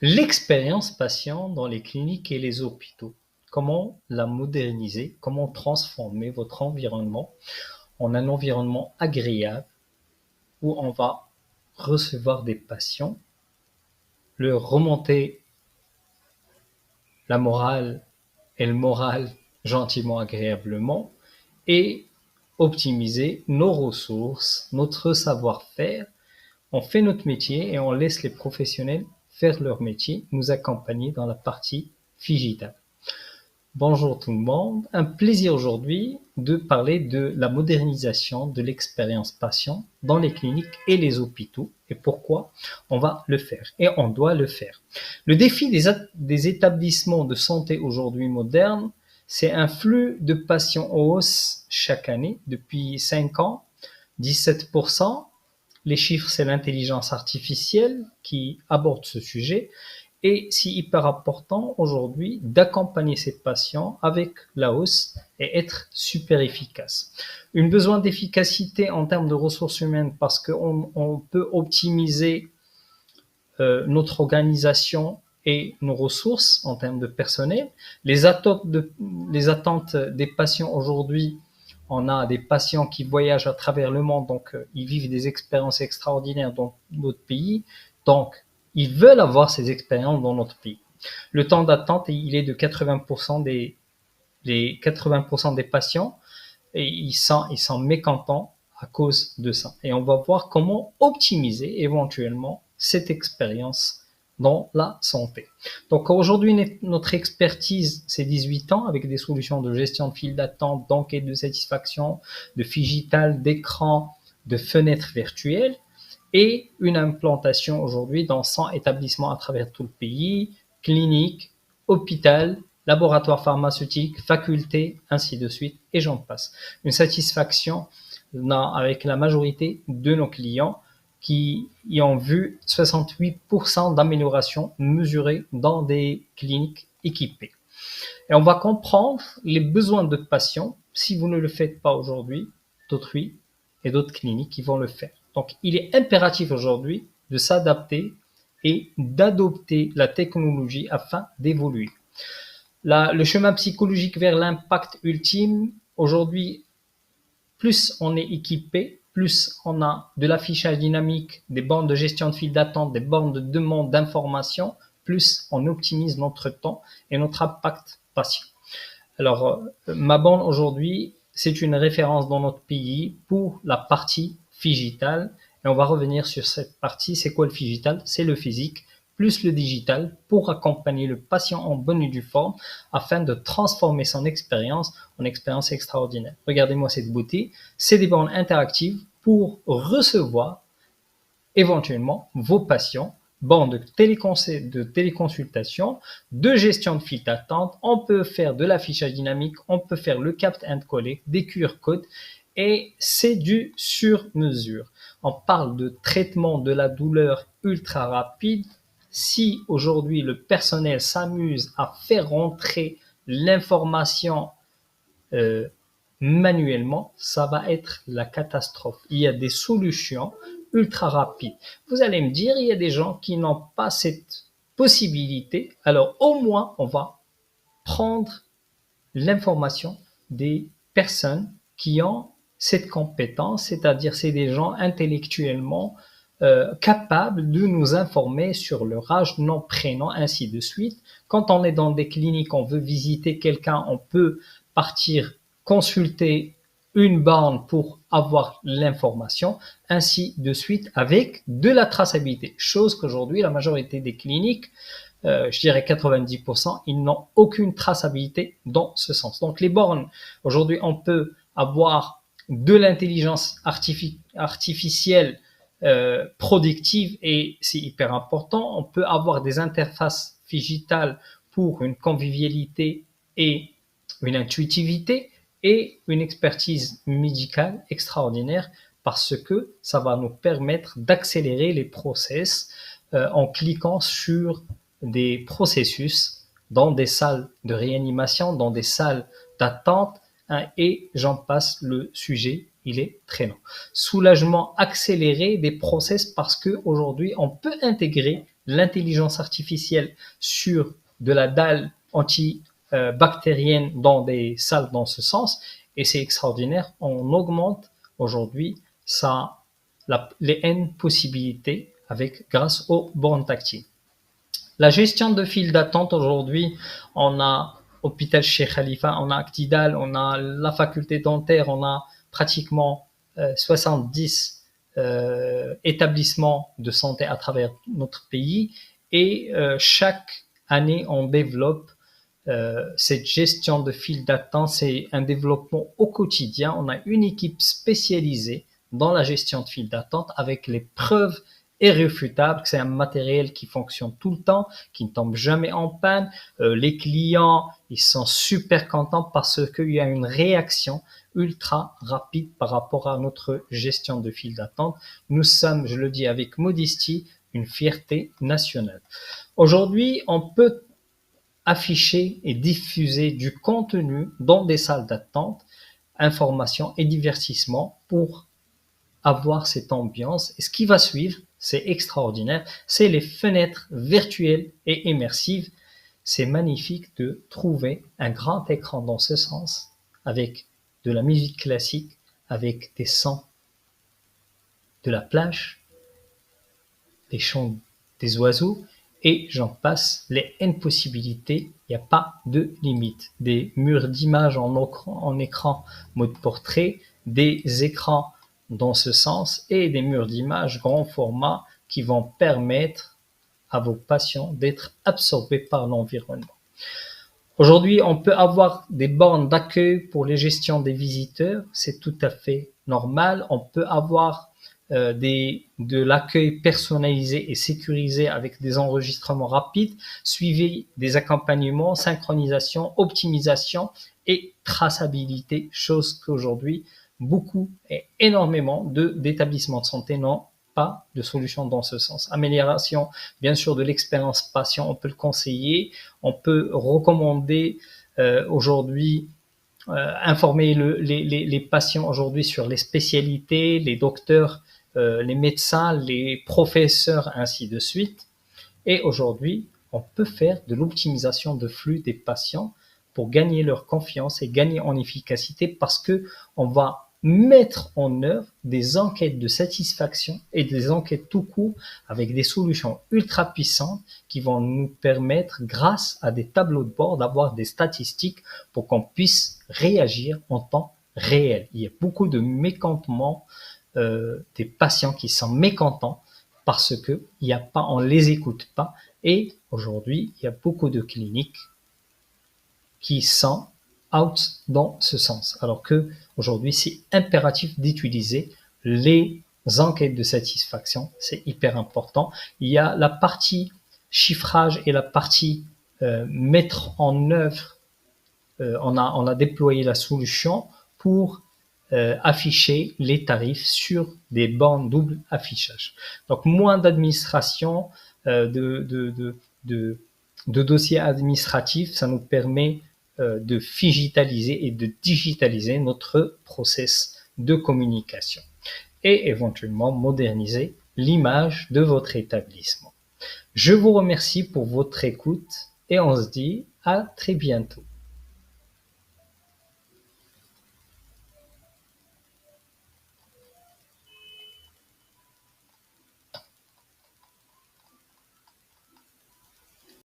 L'expérience patient dans les cliniques et les hôpitaux. Comment la moderniser? Comment transformer votre environnement en un environnement agréable où on va recevoir des patients, leur remonter la morale et le moral gentiment, agréablement et optimiser nos ressources, notre savoir-faire. On fait notre métier et on laisse les professionnels faire leur métier, nous accompagner dans la partie digitale. Bonjour tout le monde, un plaisir aujourd'hui de parler de la modernisation de l'expérience patient dans les cliniques et les hôpitaux et pourquoi on va le faire et on doit le faire. Le défi des établissements de santé aujourd'hui modernes, c'est un flux de patients en hausse chaque année depuis 5 ans, 17%. Les chiffres, c'est l'intelligence artificielle qui aborde ce sujet. Et c'est hyper important aujourd'hui d'accompagner ces patients avec la hausse et être super efficace. Une besoin d'efficacité en termes de ressources humaines parce qu'on peut optimiser notre organisation et nos ressources en termes de personnel. Les attentes des patients aujourd'hui, on a des patients qui voyagent à travers le monde, donc ils vivent des expériences extraordinaires dans notre pays. Donc, ils veulent avoir ces expériences dans notre pays. Le temps d'attente, il est de 80% les 80% des patients et ils sont mécontents à cause de ça. Et on va voir comment optimiser éventuellement cette expérience dans la santé. Donc aujourd'hui, notre expertise, c'est 18 ans avec des solutions de gestion de file d'attente, d'enquête de satisfaction, de figital, d'écran, de fenêtres virtuelles et une implantation aujourd'hui dans 100 établissements à travers tout le pays, cliniques, hôpital, laboratoires pharmaceutiques, facultés, ainsi de suite, et j'en passe. Une satisfaction avec la majorité de nos clients qui y ont vu 68% d'amélioration mesurée dans des cliniques équipées. Et on va comprendre les besoins de patients. Si vous ne le faites pas aujourd'hui, d'autres oui, et d'autres cliniques qui vont le faire. Donc, il est impératif aujourd'hui de s'adapter et d'adopter la technologie afin d'évoluer. Le chemin psychologique vers l'impact ultime, aujourd'hui, plus on est équipé, plus on a de l'affichage dynamique, des bornes de gestion de file d'attente, des bornes de demande d'information, plus on optimise notre temps et notre impact patient. Alors, ma borne aujourd'hui, c'est une référence dans notre pays pour la partie digitale. Et on va revenir sur cette partie. C'est quoi le digital? C'est le physique plus le digital pour accompagner le patient en bonne et due forme afin de transformer son expérience en expérience extraordinaire. Regardez-moi cette beauté. C'est des bornes interactives pour recevoir éventuellement vos patients, bornes de téléconsultation, de gestion de file d'attente. On peut faire de l'affichage dynamique, on peut faire le capte and collect, des QR codes et c'est du sur mesure. On parle de traitement de la douleur ultra rapide. Si aujourd'hui le personnel s'amuse à faire rentrer l'information manuellement, ça va être la catastrophe. Il y a des solutions ultra rapides. Vous allez me dire, il y a des gens qui n'ont pas cette possibilité. Alors au moins, on va prendre l'information des personnes qui ont cette compétence, c'est-à-dire c'est des gens intellectuellement capables de nous informer sur leur âge, nom, prénom, ainsi de suite. Quand on est dans des cliniques, on veut visiter quelqu'un, on peut partir consulter une borne pour avoir l'information, ainsi de suite, avec de la traçabilité. Chose qu'aujourd'hui, la majorité des cliniques, je dirais 90%, ils n'ont aucune traçabilité dans ce sens. Donc les bornes, aujourd'hui, on peut avoir de l'intelligence artificielle productive et c'est hyper important. On peut avoir des interfaces digitales pour une convivialité et une intuitivité et une expertise médicale extraordinaire parce que ça va nous permettre d'accélérer les process en cliquant sur des processus dans des salles de réanimation, dans des salles d'attente, hein, et j'en passe, le sujet, il est très long. Soulagement accéléré des process parce que aujourd'hui on peut intégrer l'intelligence artificielle sur de la dalle antibactérienne dans des salles dans ce sens, et c'est extraordinaire. On augmente aujourd'hui les N possibilités grâce aux bornes tactiles. La gestion de files d'attente aujourd'hui, on a Hôpital Cheikh Khalifa, on a Actidal, on a la faculté dentaire, on a pratiquement 70 établissements de santé à travers notre pays, et chaque année on développe cette gestion de file d'attente. C'est un développement au quotidien. On a une équipe spécialisée dans la gestion de file d'attente avec les preuves irréfutables que c'est un matériel qui fonctionne tout le temps, qui ne tombe jamais en panne. Les clients, ils sont super contents parce qu'il y a une réaction ultra rapide par rapport à notre gestion de file d'attente. Nous sommes, je le dis avec modestie, une fierté nationale. Aujourd'hui, on peut afficher et diffuser du contenu dans des salles d'attente, information et divertissement pour avoir cette ambiance. Et ce qui va suivre, c'est extraordinaire, c'est les fenêtres virtuelles et immersives. C'est magnifique de trouver un grand écran dans ce sens, avec de la musique classique, avec des sons de la plage, des chants des oiseaux, et j'en passe, les N possibilités, il n'y a pas de limite. Des murs d'images en écran mode portrait, des écrans dans ce sens, et des murs d'images grand format qui vont permettre à vos patients d'être absorbés par l'environnement. Aujourd'hui, on peut avoir des bornes d'accueil pour les gestions des visiteurs, c'est tout à fait normal. On peut avoir de l'accueil personnalisé et sécurisé avec des enregistrements rapides, suivi des accompagnements, synchronisation, optimisation et traçabilité, chose qu'aujourd'hui beaucoup et énormément d'établissements de santé n'ont pas de solution dans ce sens. Amélioration, bien sûr, de l'expérience patient, on peut le conseiller, on peut recommander aujourd'hui informer les patients aujourd'hui sur les spécialités, les docteurs, les médecins, les professeurs, ainsi de suite. Et aujourd'hui, on peut faire de l'optimisation de flux des patients pour gagner leur confiance et gagner en efficacité, parce que on va mettre en œuvre des enquêtes de satisfaction et des enquêtes tout court avec des solutions ultra puissantes qui vont nous permettre, grâce à des tableaux de bord, d'avoir des statistiques pour qu'on puisse réagir en temps réel. Il y a beaucoup de mécontentement des patients qui sont mécontents parce que il y a pas, on les écoute pas. Et aujourd'hui, il y a beaucoup de cliniques qui sont out dans ce sens. Alors que aujourd'hui, c'est impératif d'utiliser les enquêtes de satisfaction. C'est hyper important. Il y a la partie chiffrage et la partie mettre en œuvre. On a déployé la solution pour afficher les tarifs sur des bornes double affichage. Donc moins d'administration, de dossiers administratifs, ça nous permet de digitaliser et de digitaliser notre process de communication et éventuellement moderniser l'image de votre établissement. Je vous remercie pour votre écoute et on se dit à très bientôt.